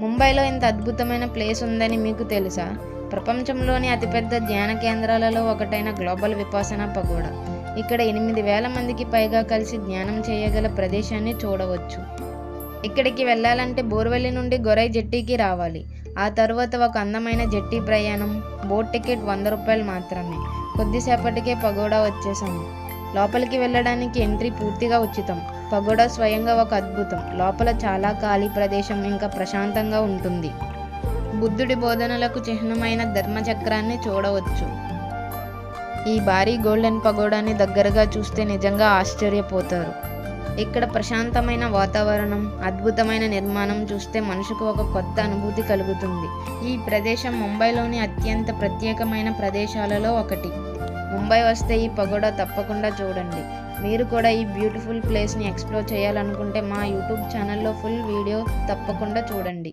ముంబైలో ఇంత అద్భుతమైన ప్లేస్ ఉందని మీకు తెలుసా? ప్రపంచంలోని అతిపెద్ద ధ్యాన కేంద్రాలలో ఒకటైన గ్లోబల్ విపాసన పగోడా. ఇక్కడ 8,000 మందికి పైగా కలిసి ధ్యానం చేయగల ప్రదేశాన్ని చూడవచ్చు. ఇక్కడికి వెళ్ళాలంటే బోర్వెల్లి నుండి గొరై జెట్టీకి రావాలి. ఆ తరువాత ఒక అందమైన జెట్టీ ప్రయాణం. బోట్ టికెట్ 100 రూపాయలు మాత్రమే. కొద్దిసేపటికే పగోడా వచ్చేసాము. లోపలికి వెళ్ళడానికి ఎంట్రీ పూర్తిగా ఉచితం. పగోడా స్వయంగా ఒక అద్భుతం. లోపల చాలా ఖాళీ ప్రదేశం, ఇంకా ప్రశాంతంగా ఉంటుంది. బుద్ధుడి బోధనలకు చిహ్నమైన ధర్మచక్రాన్ని చూడవచ్చు. ఈ భారీ గోల్డెన్ పగోడాని దగ్గరగా చూస్తే నిజంగా ఆశ్చర్యపోతారు. ఇక్కడ ప్రశాంతమైన వాతావరణం, అద్భుతమైన నిర్మాణం చూస్తే మనసుకు ఒక కొత్త అనుభూతి కలుగుతుంది. ఈ ప్రదేశం ముంబైలోని అత్యంత ప్రత్యేకమైన ప్రదేశాలలో ఒకటి. ముంబై వస్తే ఈ పగోడా తప్పకుండా చూడండి. మీరు కూడా ఈ బ్యూటిఫుల్ ప్లేస్ని ఎక్స్ప్లోర్ చేయాలనుకుంటే మా యూట్యూబ్ ఛానల్లో ఫుల్ వీడియో తప్పకుండా చూడండి.